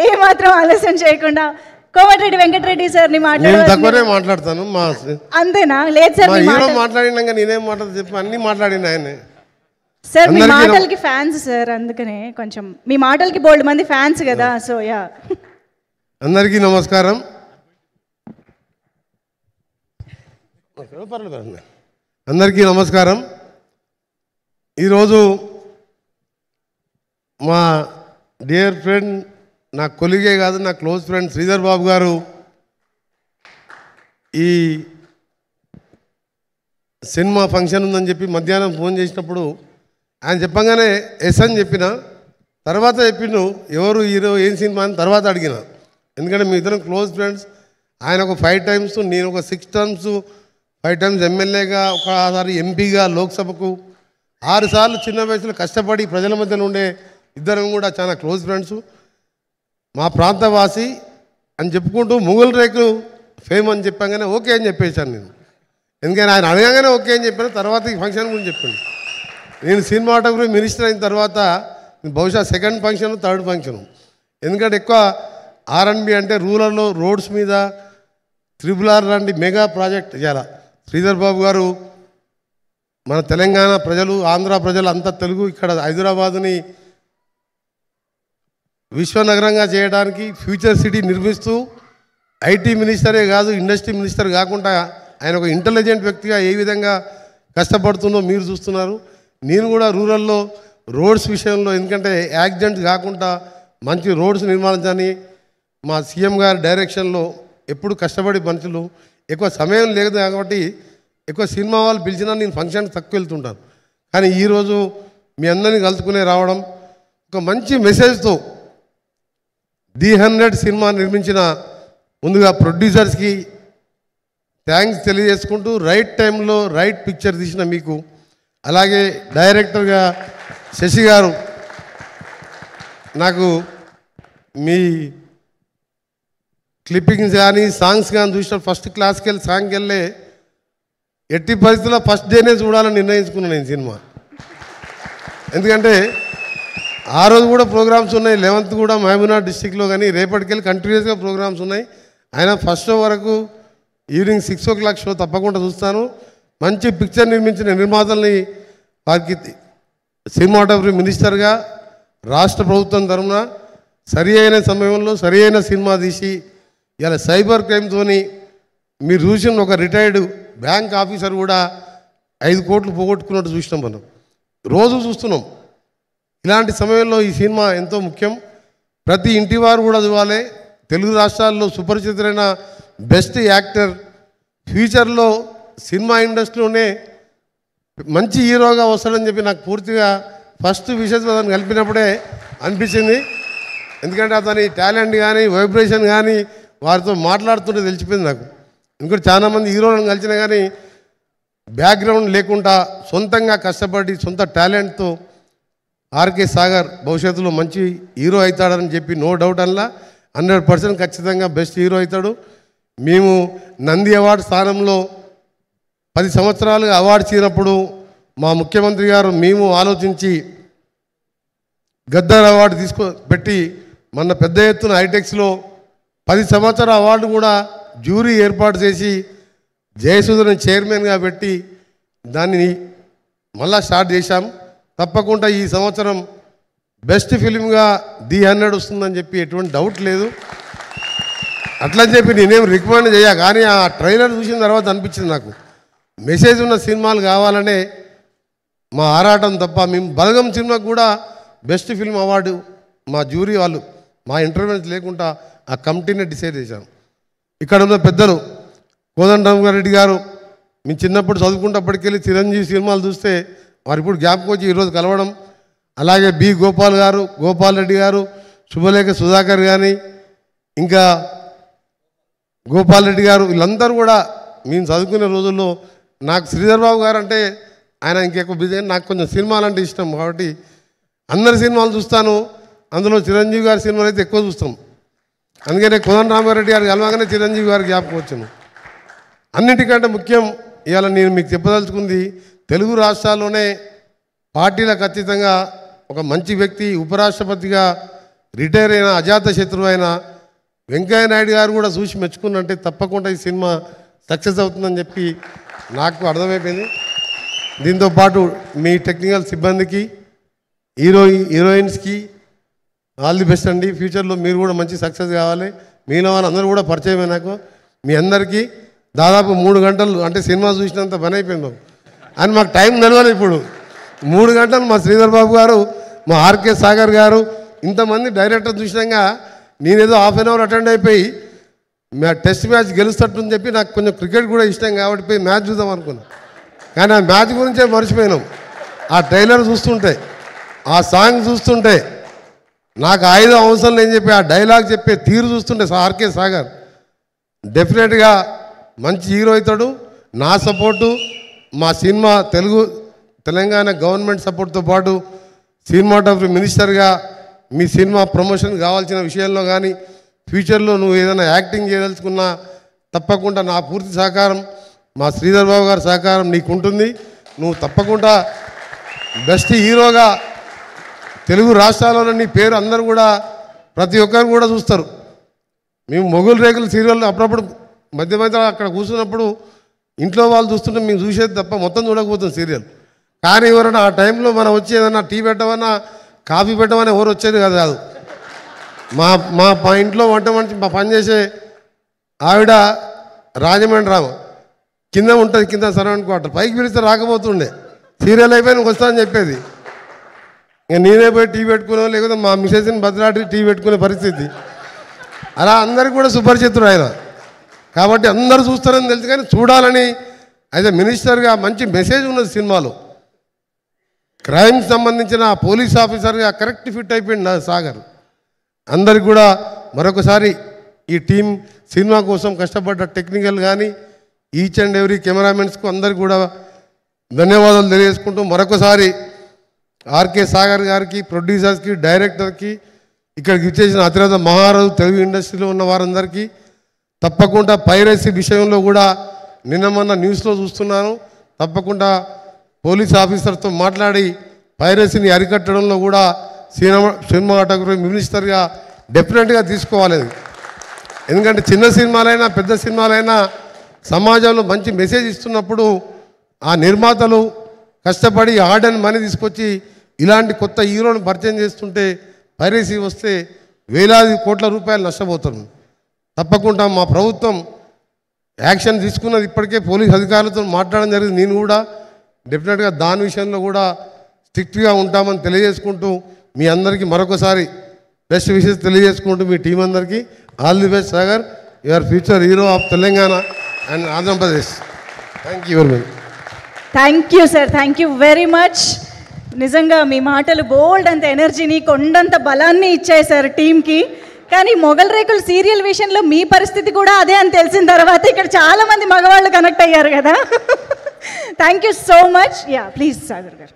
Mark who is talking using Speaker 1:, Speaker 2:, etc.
Speaker 1: ఏమాత్రం ఆలస్యం చేయకుండా కోమటిరెడ్డి వెంకటరెడ్డి సార్ని
Speaker 2: మాట్లాడతాను.
Speaker 1: అంతేనా? లేదు సార్,
Speaker 2: మాట్లాడినాక నేనేం మాట్లాడదు చెప్పి అన్ని మాట్లాడిన ఆయన
Speaker 1: సార్. మీ మాటలకి ఫ్యాన్స్ సార్, అందుకనే కొంచెం మీ మాటలకి బోల్డ్ మంది ఫ్యాన్స్ కదా. సో యా,
Speaker 2: అందరికీ నమస్కారం. అందరికీ నమస్కారం. ఈరోజు మా డియర్ ఫ్రెండ్, నా కొలిగే కాదు, నా క్లోజ్ ఫ్రెండ్ శ్రీధర్ బాబు గారు ఈ సినిమా ఫంక్షన్ ఉందని చెప్పి మధ్యాహ్నం ఫోన్ చేసినప్పుడు ఆయన చెప్పంగానే ఎస్ అని చెప్పిన. తర్వాత చెప్పిండు ఎవరు హీరో ఏం సినిమా అని తర్వాత అడిగిన. ఎందుకంటే మీ ఇద్దరం క్లోజ్ ఫ్రెండ్స్. ఆయన ఒక 5 times, నేను ఒక 6 times, 5 times ఎమ్మెల్యేగా, ఒకసారి ఎంపీగా, లోక్సభకు 6 సార్లు చిన్న వయసులో కష్టపడి ప్రజల మధ్యలో ఉండే ఇద్దరం కూడా చాలా క్లోజ్ ఫ్రెండ్స్. మా ప్రాంతవాసి అని చెప్పుకుంటూ ముగుల్ రేకులు ఫేమ్ అని చెప్పగానే ఓకే అని చెప్పేశాను నేను. ఎందుకంటే ఆయన అడగగానే ఓకే అని చెప్పాను. తర్వాత ఈ ఫంక్షన్ గురించి చెప్పాను. నేను సినిమాటోగ్రఫీ మినిస్టర్ అయిన తర్వాత బహుశా 2nd ఫంక్షన్ 3rd ఫంక్షన్. ఎందుకంటే ఎక్కువ R&B అంటే రూరల్లో రోడ్స్ మీద RRR లాంటి మెగా ప్రాజెక్ట్ చేయాలి. శ్రీధర్ బాబు గారు మన తెలంగాణ ప్రజలు, ఆంధ్ర ప్రజలు అంతా తెలుగు ఇక్కడ హైదరాబాదుని విశ్వనగరంగా చేయడానికి ఫ్యూచర్ సిటీ నిర్మిస్తూ ఐటీ మినిస్టరే కాదు, ఇండస్ట్రీ మినిస్టర్ కాకుండా ఆయన ఒక ఇంటెలిజెంట్ వ్యక్తిగా ఏ విధంగా కష్టపడుతుందో మీరు చూస్తున్నారు. నేను కూడా రూరల్లో రోడ్స్ విషయంలో, ఎందుకంటే యాక్సిడెంట్ కాకుండా మంచి రోడ్స్ నిర్మాణించని మా సీఎం గారి డైరెక్షన్లో ఎప్పుడు కష్టపడి మనుషులు, ఎక్కువ సమయం లేదు కాబట్టి ఎక్కువ సినిమా వాళ్ళు పిలిచినా నేను ఫంక్షన్కి తక్కువ వెళ్తుంటాను. కానీ ఈరోజు మీ అందరినీ కలుసుకునే రావడం, ఒక మంచి మెసేజ్తో ది 100 సినిమా నిర్మించిన ముందుగా ప్రొడ్యూసర్స్కి థ్యాంక్స్ తెలియజేసుకుంటూ, రైట్ టైంలో రైట్ పిక్చర్ తీసిన మీకు, అలాగే డైరెక్టర్గా శశి గారు, నాకు మీ క్లిప్పింగ్స్ కానీ సాంగ్స్ కానీ చూసిన ఫస్ట్ క్లాస్కి వెళ్ళి సాంగ్కి వెళ్ళే ఎట్టి పరిస్థితుల్లో ఫస్ట్ డేనే చూడాలని నిర్ణయించుకున్నాను నేను సినిమా. ఎందుకంటే ఆ రోజు కూడా ప్రోగ్రామ్స్ ఉన్నాయి, 11th కూడా మహబూబ్నగర్ డిస్టిక్లో, కానీ రేపటికెళ్ళి కంటిన్యూస్గా ప్రోగ్రామ్స్ ఉన్నాయి. అయినా ఫస్ట్ షో వరకు ఈవినింగ్ 6 o'clock షో తప్పకుండా చూస్తాను. మంచి పిక్చర్ నిర్మించిన నిర్మాతల్ని, వారికి సినిమాటోగ్రఫీ మినిస్టర్గా రాష్ట్ర ప్రభుత్వం తరఫున సరి అయిన సమయంలో సరి అయిన సినిమా తీసి ఇలా సైబర్ క్రైమ్తోని మీరు చూసిన ఒక రిటైర్డ్ బ్యాంక్ ఆఫీసర్ కూడా 5 కోట్లు పోగొట్టుకున్నట్టు చూసినాం. మనం రోజు చూస్తున్నాం. ఇలాంటి సమయంలో ఈ సినిమా ఎంతో ముఖ్యం. ప్రతి ఇంటి వారు కూడా చూడాలి. తెలుగు రాష్ట్రాల్లో సుపరిచితులైన బెస్ట్ యాక్టర్, ఫ్యూచర్లో సినిమా ఇండస్ట్రీలోనే మంచి హీరోగా వస్తాడని చెప్పి నాకు పూర్తిగా ఫస్ట్ విషయం అతను కలిపినప్పుడే అనిపించింది. ఎందుకంటే అతని టాలెంట్ కానీ వైబ్రేషన్ కానీ వారితో మాట్లాడుతుంటే తెలిసిపోయింది నాకు. ఇంకోటి చాలామంది హీరోలను కలిసినా కానీ బ్యాక్గ్రౌండ్ లేకుండా సొంతంగా కష్టపడి సొంత టాలెంట్తో ఆర్కే సాగర్ భవిష్యత్తులో మంచి హీరో అవుతాడని చెప్పి నో డౌట్ అలా 100% ఖచ్చితంగా బెస్ట్ హీరో అవుతాడు. మేము నంది అవార్డు స్థానంలో 10 సంవత్సరాలుగా అవార్డు ఇచ్చినప్పుడు మా ముఖ్యమంత్రి గారు మేము ఆలోచించి గద్దర్ అవార్డు పెట్టి మొన్న పెద్ద ఎత్తున హైటెక్స్లో 10 సంవత్సరాల అవార్డు కూడా జ్యూరీ ఏర్పాటు చేసి జయసుధని చైర్మన్గా పెట్టి దాన్ని మళ్ళా స్టార్ట్ చేశాం. తప్పకుండా ఈ సంవత్సరం బెస్ట్ ఫిలింగా ది 100 వస్తుందని చెప్పి ఎటువంటి డౌట్ లేదు. అట్లని చెప్పి నేనేం రికమెండ్ చేయ, కానీ ఆ ట్రైలర్ చూసిన తర్వాత అనిపించింది నాకు మెసేజ్ ఉన్న సినిమాలు కావాలనే మా ఆరాటం తప్ప. మేము బలగం సినిమాకు కూడా బెస్ట్ ఫిల్మ్ అవార్డు మా జ్యూరీ వాళ్ళు మా ఇంటర్వ్యూస్ లేకుండా ఆ కమిటీనే డిసైడ్ చేశాం. ఇక్కడ ఉన్న పెద్దలు కోదండరామారెడ్డి గారు, మేము చిన్నప్పుడు చదువుకుంటప్పటికెళ్ళి చిరంజీవి సినిమాలు చూస్తే వారు ఇప్పుడు జ్ఞాపకం వచ్చి ఈరోజు కలవడం, అలాగే బి గోపాల్ గారు, గోపాల్ రెడ్డి గారు, శుభలేఖ సుధాకర్ కానీ, ఇంకా గోపాల్ రెడ్డి గారు, వీళ్ళందరూ కూడా మేము చదువుకునే రోజుల్లో నాకు శ్రీధర్ బాబు గారు అంటే ఆయన ఇంకెక్కువ బిజీ, నాకు కొంచెం సినిమాలు అంటే ఇష్టం కాబట్టి అందరి సినిమాలు చూస్తాను. అందులో చిరంజీవి గారి సినిమాలు అయితే ఎక్కువ చూస్తాం. అందుకనే కోదండరామారెడ్డి గారు కలవగానే చిరంజీవి గారికి జ్ఞాపకం వచ్చాను. అన్నిటికంటే ముఖ్యం ఇవాళ నేను మీకు చెప్పదలుచుకుంది, తెలుగు రాష్ట్రాల్లోనే పార్టీలకు అతీతంగా ఒక మంచి వ్యక్తి ఉపరాష్ట్రపతిగా రిటైర్ అయిన అజాత శత్రువు అయిన వెంకయ్య నాయుడు గారు కూడా చూసి మెచ్చుకున్నంటే తప్పకుండా ఈ సినిమా సక్సెస్ అవుతుందని చెప్పి నాకు అర్థమైపోయింది. దీంతోపాటు మీ టెక్నికల్ సిబ్బందికి హీరోయిన్స్కి ఆల్ ది బెస్ట్ అండి. ఫ్యూచర్లో మీరు కూడా మంచి సక్సెస్ కావాలి. మీలో వాళ్ళందరూ కూడా పరిచయమే నాకు. మీ అందరికీ దాదాపు 3 గంటలు అంటే సినిమా చూసినంత పని అయిపోయింది అని మాకు టైం నిలవాలి. ఇప్పుడు 3 గంటలు మా శ్రీధర్ బాబు గారు, మా ఆర్కే సాగర్ గారు, ఇంతమంది డైరెక్టర్ చూసినాక నేనేదో హాఫ్ అన్ అవర్ అటెండ్ అయిపోయి టెస్ట్ మ్యాచ్ గెలుస్తట్టు చెప్పి నాకు కొంచెం క్రికెట్ కూడా ఇష్టం కాబట్టి పోయి మ్యాచ్ చూద్దాం అనుకున్నాను. కానీ ఆ మ్యాచ్ గురించే మర్చిపోయినాం. ఆ ట్రైలర్ చూస్తుంటే, ఆ సాంగ్ చూస్తుంటే, నాకు ఆయుధం అవసరం లేని చెప్పి ఆ డైలాగ్ చెప్పే తీరు చూస్తుంటే ఆర్కే సాగర్ డెఫినెట్గా మంచి హీరో అవుతాడు. నా సపోర్టు, మా సినిమా తెలంగాణ గవర్నమెంట్ సపోర్ట్తో పాటు సినిమాటోగ్రఫీ మినిస్టర్గా మీ సినిమా ప్రమోషన్ కావాల్సిన విషయంలో కానీ ఫ్యూచర్లో నువ్వు ఏదైనా యాక్టింగ్ చేయదలుచుకున్నా తప్పకుండా నా పూర్తి సహకారం, మా శ్రీధర్ బాబు గారి సహకారం నీకు ఉంటుంది. నువ్వు తప్పకుండా బెస్ట్ హీరోగా తెలుగు రాష్ట్రాలలో నీ పేరు అందరూ కూడా ప్రతి ఒక్కరు కూడా చూస్తారు. మేము మొగుల్ రేకులు సీరియల్ అప్పుడప్పుడు మధ్య మధ్య అక్కడ కూర్చున్నప్పుడు ఇంట్లో వాళ్ళు చూస్తుంటే మేము చూసేది తప్ప మొత్తం చూడకపోతుంది సీరియల్. కానీ ఎవరైనా ఆ టైంలో మనం వచ్చి ఏదన్నా టీ పెట్టమన్నా కాఫీ పెట్టమని ఎవరు వచ్చేది కాదు. మా ఇంట్లో వంట మనిషి మా పనిచేసే ఆవిడ రాజమండ్రి రామ కింద ఉంటుంది, కింద సరౌండ్ క్వార్టర్, పైకి పిలిస్తే రాకపోతుండే. సీరియల్ అయిపోయి నువ్వు వస్తా అని చెప్పేది. ఇంకా నేనే పోయి టీ పెట్టుకునే, లేకపోతే మా మిసెస్ని బదిలాడి టీ పెట్టుకునే పరిస్థితి. అలా అందరికీ కూడా సుపరిచితుడు ఆయన. కాబట్టి అందరూ చూస్తారని తెలుసు, కానీ చూడాలని అయితే మినిస్టర్గా మంచి మెసేజ్ ఉన్నది సినిమాలో. క్రైమ్ సంబంధించిన పోలీస్ ఆఫీసర్గా కరెక్ట్ ఫిట్ అయిపోయింది సాగర్. అందరికి కూడా మరొకసారి ఈ టీం సినిమా కోసం కష్టపడ్డ టెక్నికల్ కానీ ఈచ్ అండ్ ఎవ్రీ కెమెరామెన్స్కు అందరికి కూడా ధన్యవాదాలు తెలియజేసుకుంటూ మరొకసారి ఆర్కే సాగర్ గారికి, ప్రొడ్యూసర్స్కి, డైరెక్టర్కి, ఇక్కడికి ఇచ్చేసిన అతిరథ మహారాజు తెలుగు ఇండస్ట్రీలో ఉన్న వారందరికీ తప్పకుండా పైరసీ విషయంలో కూడా నిన్న మొన్న న్యూస్లో చూస్తున్నాను. తప్పకుండా పోలీస్ ఆఫీసర్తో మాట్లాడి పైరసీని అరికట్టడంలో కూడా సినిమాటోగ్రఫీ మినిస్టర్గా డెఫినెట్గా తీసుకోవాలి. ఎందుకంటే చిన్న సినిమాలైనా పెద్ద సినిమాలైనా సమాజంలో మంచి మెసేజ్ ఇస్తున్నప్పుడు ఆ నిర్మాతలు కష్టపడి హార్డ్ అండ్ మనీ తీసుకొచ్చి ఇలాంటి కొత్త హీరోని పరిచయం చేస్తుంటే పైరసీ వస్తే వేలాది కోట్ల రూపాయలు నష్టపోతారు. తప్పకుండా మా ప్రభుత్వం యాక్షన్ తీసుకున్నది. ఇప్పటికే పోలీస్ అధికారులతో మాట్లాడడం జరిగింది. నేను కూడా డెఫినెట్గా దాని విషయంలో కూడా స్ట్రిక్ట్గా ఉంటామని తెలియజేసుకుంటూ మీ అందరికీ మరొకసారి బెస్ట్ విషెస్ తెలియజేసుకుంటూ మీ టీం అందరికీ all the best. Sagar, your future hero of Telangana and Andhra Pradesh. Thank you very much.
Speaker 1: Thank you sir, thank you very much. నిజంగా మీ మాటలు బోల్డ్ అంత ఎనర్జీని, కొండంత బలాన్ని ఇచ్చాయి సార్ టీంకి. కానీ మొగల్ రేకులు సీరియల్ విషయంలో మీ పరిస్థితి కూడా అదే అని తెలిసిన తర్వాత ఇక్కడ చాలామంది మగవాళ్ళు కనెక్ట్ అయ్యారు కదా. Thank you so much. Yeah, please Sagar గారు.